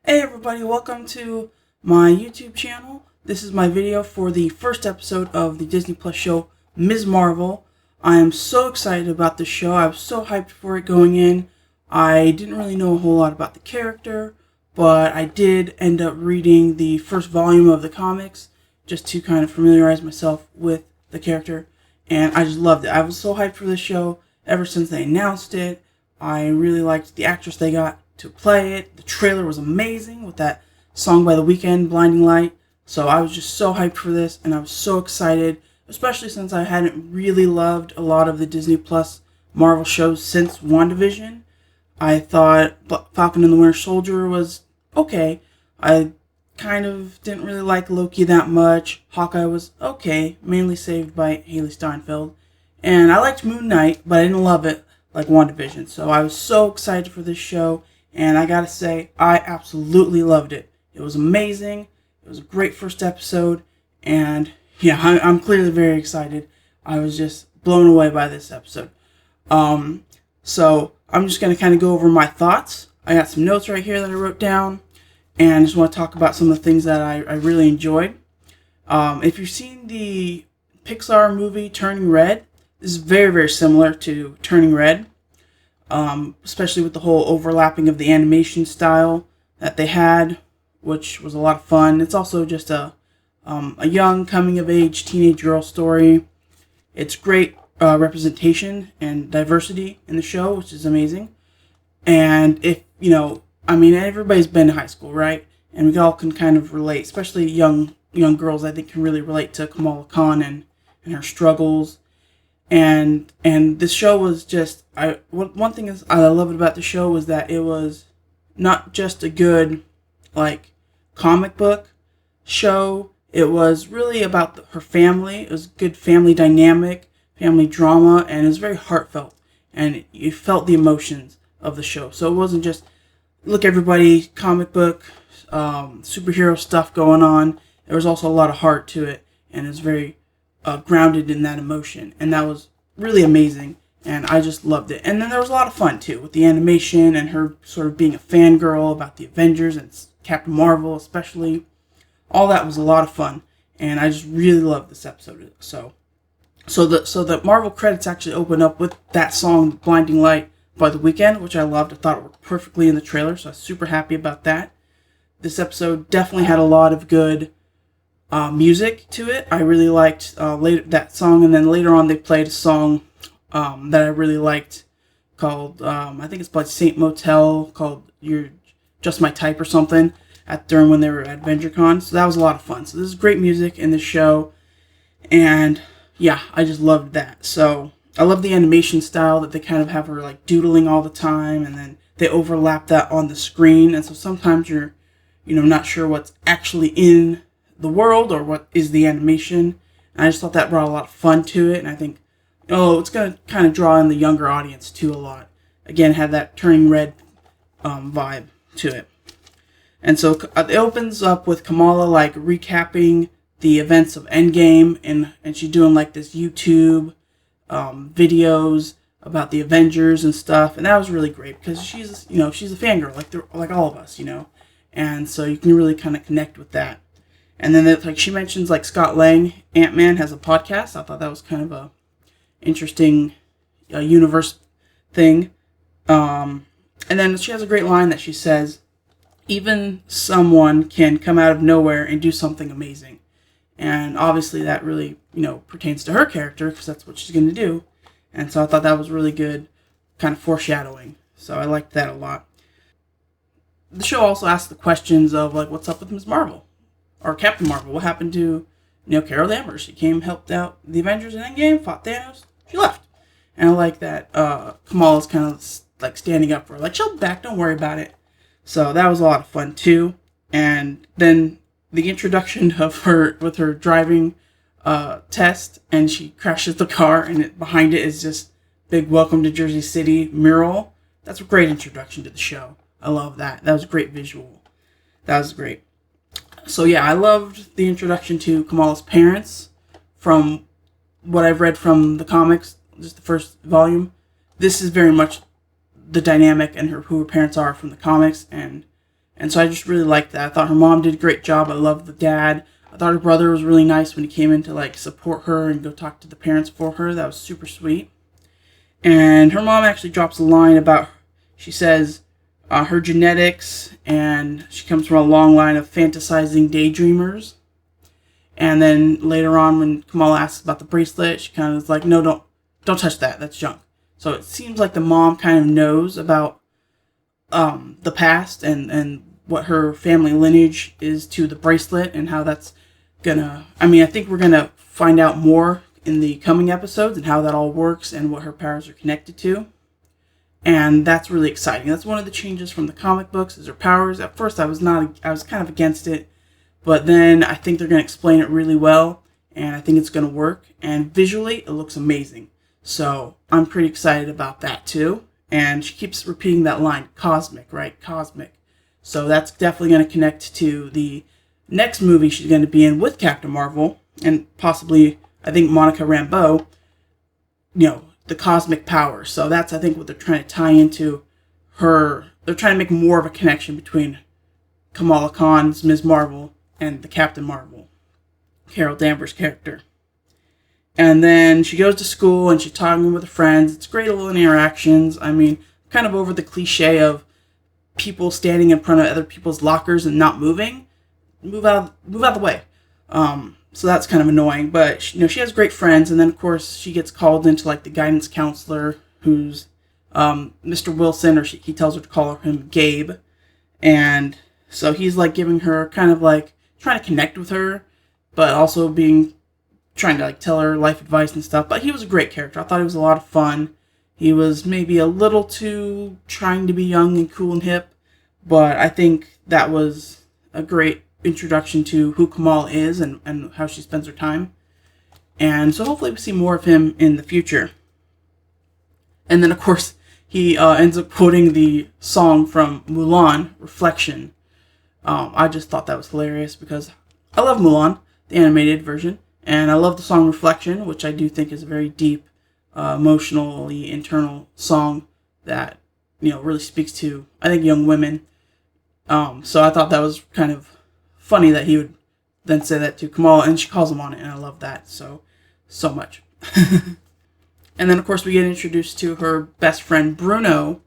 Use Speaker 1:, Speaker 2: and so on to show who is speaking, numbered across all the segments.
Speaker 1: Hey everybody, welcome to my YouTube channel. This is my video for the first episode of the Disney Plus show, Ms. Marvel. I am so excited about this show. I was so hyped for it going in. I didn't really know a whole lot about the character, but I did end up reading the first volume of the comics just to kind of familiarize myself with the character, and I just loved it. I was so hyped for this show ever since they announced it. I really liked the actress they got to play it. The trailer was amazing with that song by The Weeknd, Blinding Light. So I was just so hyped for this, and I was so excited, especially since I hadn't really loved a lot of the Disney Plus Marvel shows since WandaVision. I thought Falcon and the Winter Soldier was okay. I kind of didn't really like Loki that much. Hawkeye was okay, mainly saved by Haley Steinfeld. And I liked Moon Knight, but I didn't love it like WandaVision. So I was so excited for this show, and I gotta say, I absolutely loved it. It was amazing. It was a great first episode, and yeah, I'm clearly very excited. I was just blown away by this episode. So I'm just gonna kind of go over my thoughts. I got some notes right here that I wrote down, and I just want to talk about some of the things that I really enjoyed. If you've seen the Pixar movie Turning Red, this is very, very similar to Turning Red, especially with the whole overlapping of the animation style that they had, which was a lot of fun. It's also just a young coming-of-age teenage girl story. It's great representation and diversity in the show, which is amazing. And if, everybody's been to high school, right? And we all can kind of relate, especially young girls, I think, can really relate to Kamala Kahn and her struggles. And this show was just, one thing is I loved about the show was that it was not just a good, comic book show. It was really about her family. It was good family dynamic, family drama, and it was very heartfelt. And you felt the emotions of the show. So it wasn't just, look, everybody, comic book, superhero stuff going on. There was also a lot of heart to it, and it was very grounded in that emotion, and that was really amazing, and I just loved it. And then there was a lot of fun too with the animation and her sort of being a fangirl about the Avengers and Captain Marvel especially. All that was a lot of fun, and I just really loved this episode. So the Marvel credits actually open up with that song Blinding Light by The Weeknd, which I loved. I thought it worked perfectly in the trailer, so I was super happy about that. This episode definitely had a lot of good music to it. I really liked that song, and then later on they played a song that I really liked called, I think it's by Saint Motel, called You're Just My Type or something, during when they were at AdventureCon. So that was a lot of fun. So this is great music in this show, and yeah, I just loved that. So I love the animation style that they kind of have her doodling all the time, and then they overlap that on the screen, and so sometimes you're not sure what's actually in the world or what is the animation. And I just thought that brought a lot of fun to it, and I think it's going to kind of draw in the younger audience too a lot. Again, had that Turning Red vibe to it. And so it opens up with Kamala recapping the events of Endgame, and she's doing this YouTube videos about the Avengers and stuff, and that was really great because she's a fangirl like all of us, and so you can really kind of connect with that. And then she mentions Scott Lang, Ant-Man, has a podcast. I thought that was kind of a interesting universe thing. And then she has a great line that she says, even someone can come out of nowhere and do something amazing. And obviously that really, pertains to her character because that's what she's going to do. And so I thought that was really good kind of foreshadowing. So I liked that a lot. The show also asked the questions of what's up with Ms. Marvel? Or Captain Marvel. What happened to Carol Danvers? She came, helped out the Avengers in Endgame, fought Thanos, she left. And I like that Kamala's kind of standing up for her. She'll be back, don't worry about it. So that was a lot of fun too. And then the introduction of her with her driving test, and she crashes the car, and behind it is just big Welcome to Jersey City mural. That's a great introduction to the show. I love that. That was a great visual. That was great. So yeah, I loved the introduction to Kamala's parents. From what I've read from the comics, just the first volume, this is very much the dynamic and who her parents are from the comics, and And so I just really liked that. I thought her mom did a great job. I loved the dad. I thought her brother was really nice when he came in to like support her and go talk to the parents for her. That was super sweet. And her mom actually drops a line about, she says, her genetics, and she comes from a long line of fantasizing daydreamers. And then later on, when Kamala asks about the bracelet, she kind of is like, no, don't touch that. That's junk. So it seems like the mom kind of knows about the past and what her family lineage is to the bracelet and how that's gonna... I mean, I think we're gonna find out more in the coming episodes and how that all works and what her powers are connected to. And that's really exciting. That's one of the changes from the comic books, is her powers. At first I was kind of against it, but then I think they're going to explain it really well, and I think it's going to work. And visually, it looks amazing. So I'm pretty excited about that too. And she keeps repeating that line, cosmic, right? Cosmic. So that's definitely going to connect to the next movie she's going to be in with Captain Marvel, and possibly, I think, Monica Rambeau, the cosmic power. So that's, I think, what they're trying to tie into her. They're trying to make more of a connection between Kamala Khan's Ms. Marvel and the Captain Marvel, Carol Danvers' character. And then she goes to school and she's talking with her friends. It's great little interactions. I mean, kind of over the cliche of people standing in front of other people's lockers and not moving. Move out of the way. So that's kind of annoying, but she has great friends. And then of course she gets called into like the guidance counselor, who's Mr. Wilson, or he tells her to call him Gabe. And so he's like giving her kind of like trying to connect with her, but also trying to like tell her life advice and stuff. But he was a great character. I thought he was a lot of fun. He was maybe a little too trying to be young and cool and hip, but I think that was a great introduction to who Kamala is and how she spends her time. And so hopefully we see more of him in the future. And then of course he ends up quoting the song from Mulan, Reflection. I just thought that was hilarious because I love Mulan, the animated version, and I love the song Reflection, which I do think is a very deep, emotionally internal song that really speaks to, I think, young women. So I thought that was kind of funny that he would then say that to Kamala, and she calls him on it, and I love that so much. And then of course we get introduced to her best friend Bruno,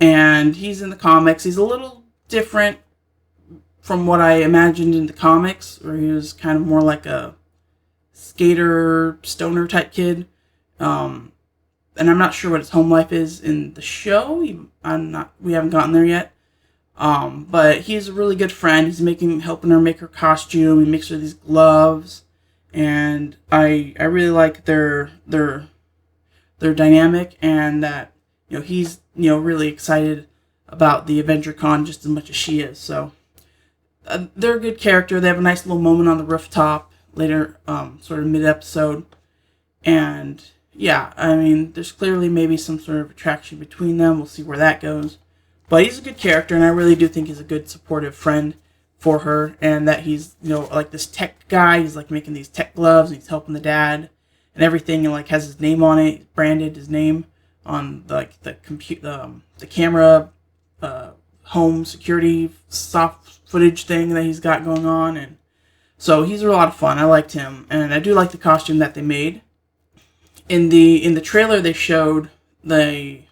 Speaker 1: and he's in the comics. He's a little different from what I imagined in the comics, where he was kind of more like a skater, stoner type kid. And I'm not sure what his home life is in the show. We haven't gotten there yet. But he's a really good friend. He's helping her make her costume. He makes her these gloves, and I really like their dynamic, and that he's really excited about the Avenger Con just as much as she is. So they're a good character. They have a nice little moment on the rooftop later, sort of mid-episode, and yeah, I mean, there's clearly maybe some sort of attraction between them. We'll see where that goes. But he's a good character, and I really do think he's a good supportive friend for her, and that he's, like this tech guy. He's like making these tech gloves, and he's helping the dad and everything, and like has his name on it, branded his name on like the camera, home security soft footage thing that he's got going on. And so he's a lot of fun. I liked him, and I do like the costume that they made. In the trailer, they showed the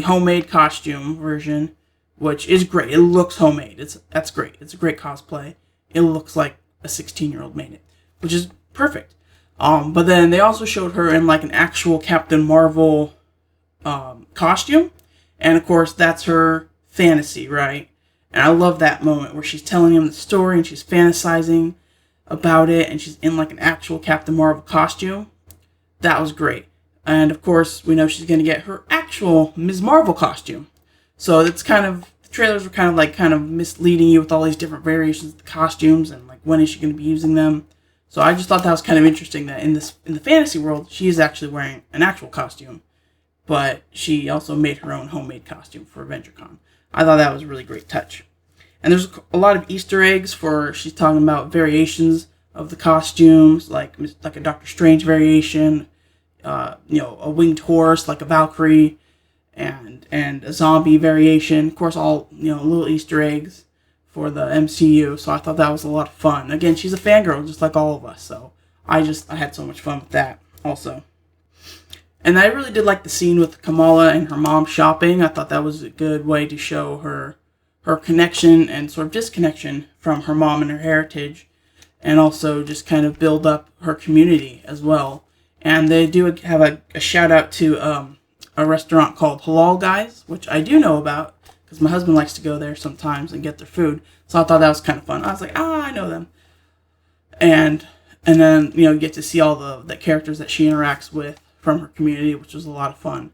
Speaker 1: homemade costume version, which is great. It looks homemade. That's great. It's a great cosplay. It looks like a 16-year-old made it, which is perfect. But then they also showed her in like an actual Captain Marvel costume, and of course that's her fantasy, right? And I love that moment where she's telling him the story and she's fantasizing about it, and she's in like an actual Captain Marvel costume. That was great. And of course, we know she's going to get her actual Ms. Marvel costume. So it's the trailers were kind of misleading you with all these different variations of the costumes and like when is she going to be using them. So I just thought that was kind of interesting that in the fantasy world, she is actually wearing an actual costume, but she also made her own homemade costume for AvengerCon. I thought that was a really great touch. And there's a lot of Easter eggs she's talking about variations of the costumes, like a Doctor Strange variation, a winged horse like a Valkyrie, and a zombie variation. Of course, all little Easter eggs. for the MCU, so I thought that was a lot of fun. Again, she's a fangirl just like all of us, so I had so much fun with that also. And I really did like the scene with Kamala and her mom shopping. I thought that was a good way to show her connection and sort of disconnection from her mom and her heritage, and also just kind of build up her community as well. And they do have a shout out to a restaurant called Halal Guys, which I do know about because my husband likes to go there sometimes and get their food. So I thought that was kind of fun. I was like, I know them. And then, you get to see all the characters that she interacts with from her community, which was a lot of fun.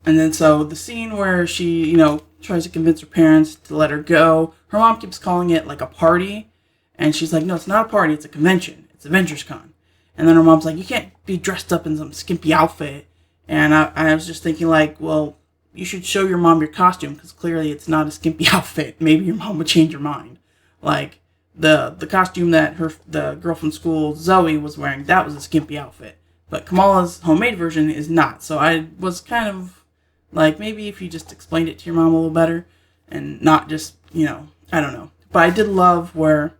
Speaker 1: And then so the scene where she, tries to convince her parents to let her go. Her mom keeps calling it like a party. And she's like, no, it's not a party. It's a convention. It's Avengers Con. And then her mom's like, you can't be dressed up in some skimpy outfit. And I was just thinking like, well, you should show your mom your costume because clearly it's not a skimpy outfit. Maybe your mom would change her mind. Like the costume that the girl from school, Zoe, was wearing, that was a skimpy outfit. But Kamala's homemade version is not. So I was kind of like, maybe if you just explained it to your mom a little better and not just, I don't know. But I did love where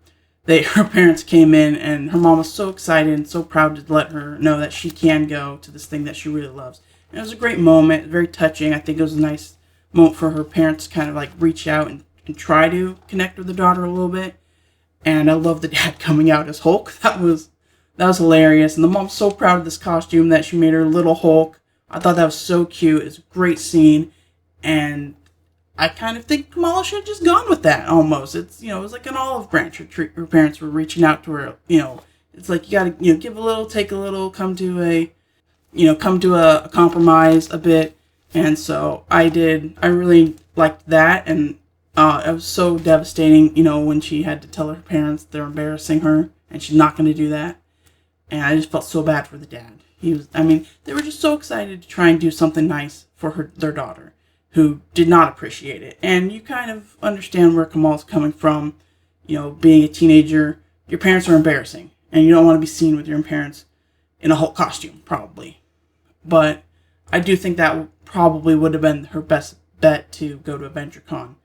Speaker 1: her parents came in and her mom was so excited and so proud to let her know that she can go to this thing that she really loves. And it was a great moment, very touching. I think it was a nice moment for her parents to kind of like reach out and try to connect with the daughter a little bit. And I love the dad coming out as Hulk. That was hilarious. And the mom's so proud of this costume that she made her little Hulk. I thought that was so cute. It's a great scene. And I kind of think Kamala should have just gone with that almost. It's, it was like an olive branch. Her parents were reaching out to her. It's like you got to, give a little, take a little, come to a compromise a bit. And so I really liked that. And it was so devastating, when she had to tell her parents they're embarrassing her and she's not going to do that. And I just felt so bad for the dad. They were just so excited to try and do something nice for their daughter, who did not appreciate it. And you kind of understand where Kamal's coming from. Being a teenager, your parents are embarrassing, and you don't want to be seen with your parents in a Hulk costume, probably. But I do think that probably would have been her best bet to go to AvengerCon,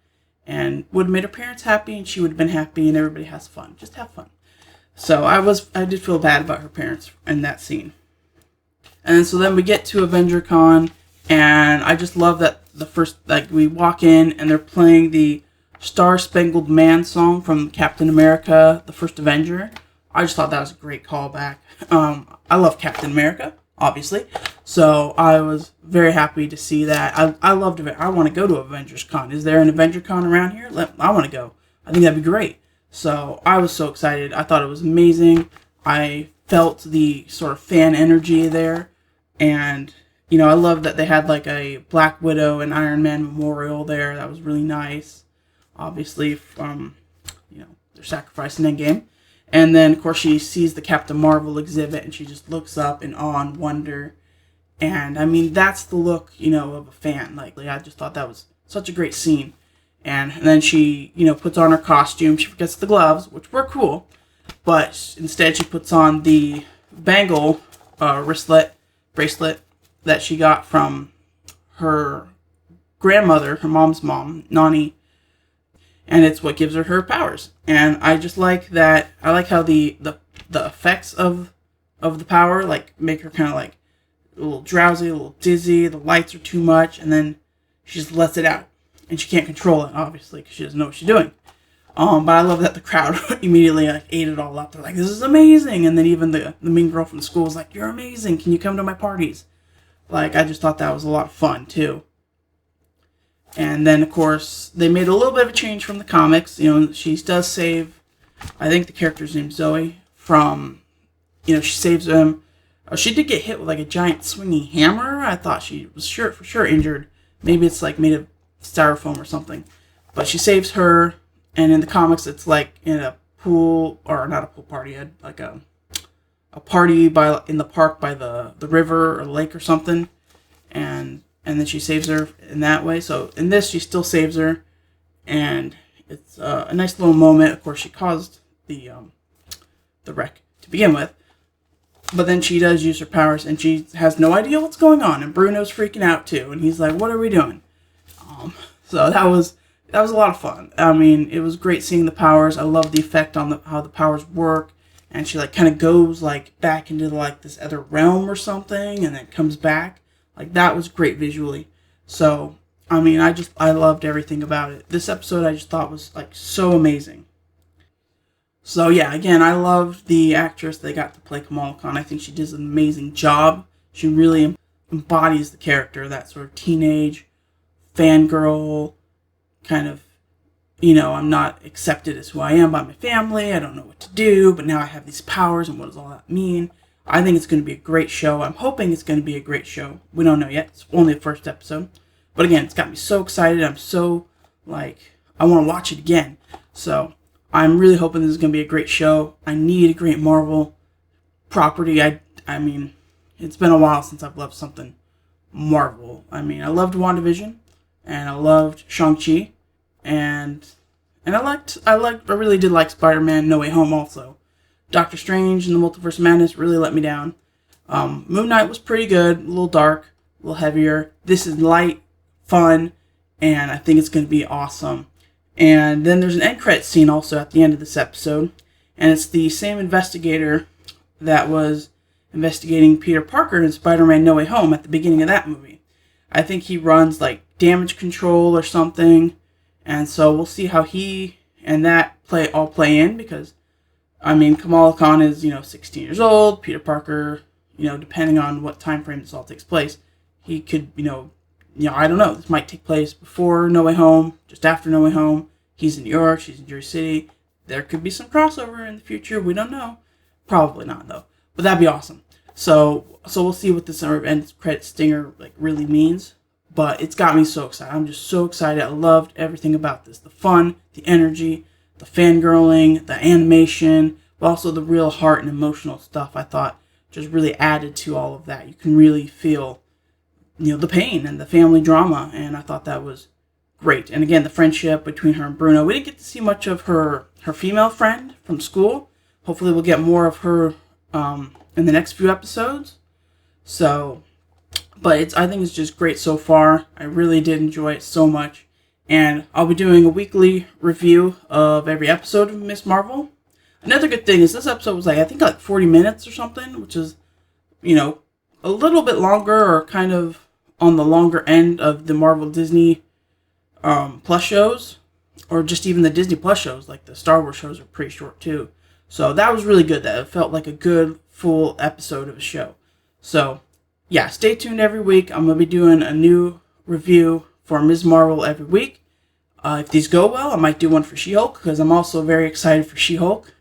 Speaker 1: and would have made her parents happy, and she would have been happy, and everybody has fun. Just have fun. So I did feel bad about her parents in that scene. And so then we get to AvengerCon, and I just love that we walk in and they're playing the Star Spangled Man song from Captain America, the first Avenger. I just thought that was a great callback. I love Captain America, obviously. So I was very happy to see that. I loved it. I want to go to Avengers Con. Is there an Avenger Con around here? I want to go. I think that'd be great. So I was so excited. I thought it was amazing. I felt the sort of fan energy there. And, I love that they had like a Black Widow and Iron Man memorial there. That was really nice. Obviously from, their sacrifice in Endgame. And then, of course, she sees the Captain Marvel exhibit and she just looks up in awe and wonder. And, that's the look, of a fan. Like, I just thought that was such a great scene. And then she, puts on her costume. She forgets the gloves, which were cool. But instead she puts on the bangle bracelet that she got from her grandmother, her mom's mom, Nani. And it's what gives her powers. And I just like that. I like how the effects of the power, like, make her kind of like a little drowsy, a little dizzy. The lights are too much. And then she just lets it out. And she can't control it, obviously, because she doesn't know what she's doing. But I love that the crowd immediately ate it all up. They're like, this is amazing. And then even the mean girl from school was like, you're amazing. Can you come to my parties? Like, I just thought that was a lot of fun, too. And then, of course, they made a little bit of a change from the comics. She does save, I think the character's named Zoe, from, she saves him. She did get hit with, like, a giant swinging hammer. I thought she was for sure injured. Maybe it's, like, made of styrofoam or something. But she saves her. And in the comics, it's like in a pool, or not a pool party, like a party in the park by the river or lake or something. And then she saves her in that way. So in this, she still saves her. And it's a nice little moment. Of course, she caused the wreck to begin with. But then she does use her powers, and she has no idea what's going on. And Bruno's freaking out, too. And he's like, what are we doing? So that was that was a lot of fun. I mean, it was great seeing the powers. I love the effect on how the powers work. And she like kind of goes like back into like this other realm or something and then comes back. Like that was great visually. So, I mean, I loved everything about it. This episode I just thought was like so amazing. So yeah, again, I loved the actress they got to play Kamala Kahn. I think she does an amazing job. She really embodies the character, that sort of teenage fangirl kind of, I'm not accepted as who I am by my family. I don't know what to do, but now I have these powers, and what does all that mean? I think it's going to be a great show. I'm hoping it's going to be a great show. We don't know yet. It's only the first episode. But again, it's got me so excited. I'm so, I want to watch it again. So I'm really hoping this is going to be a great show. I need a great Marvel property. I mean, it's been a while since I've loved something Marvel. I mean, I loved WandaVision, and I loved Shang-Chi, and I really did like Spider-Man No Way Home also. Doctor Strange and the Multiverse of Madness really let me down. Moon Knight was pretty good, a little dark, a little heavier. This is light, fun, and I think it's going to be awesome. And then there's an end credit scene also at the end of this episode, and it's the same investigator that was investigating Peter Parker in Spider-Man No Way Home at the beginning of that movie. I think he runs like damage control or something, and so we'll see how he and that play in, because I mean, Kamala Kahn is, 16 years old. Peter Parker, depending on what time frame this all takes place, he could, I don't know. This might take place before No Way Home, just after No Way Home. He's in New York, she's in Jersey City. There could be some crossover in the future. We don't know. Probably not, though. But that'd be awesome. So we'll see what this end credit stinger really means. But it's got me so excited. I'm just so excited. I loved everything about this. The fun, the energy, the fangirling, the animation, but also the real heart and emotional stuff, I thought just really added to all of that. You can really feel, the pain and the family drama, and I thought that was great. And again, the friendship between her and Bruno. We didn't get to see much of her female friend from school. Hopefully we'll get more of her in the next few episodes. So, but I think it's just great so far. I really did enjoy it so much. And I'll be doing a weekly review of every episode of Ms. Marvel. Another good thing is this episode was I think 40 minutes or something, which is, a little bit longer, or kind of on the longer end of the Marvel Disney Plus shows, or just even the Disney Plus shows. Like the Star Wars shows are pretty short too. So that was really good. That it felt like a good full episode of a show. So yeah, stay tuned every week. I'm going to be doing a new review for Ms. Marvel every week. If these go well, I might do one for She-Hulk, because I'm also very excited for She-Hulk.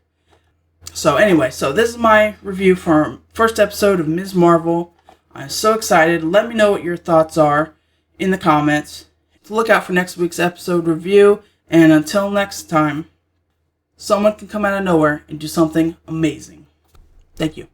Speaker 1: So anyway, this is my review for first episode of Ms. Marvel. I'm so excited. Let me know what your thoughts are in the comments. Look out for next week's episode review. And until next time, someone can come out of nowhere and do something amazing. Thank you.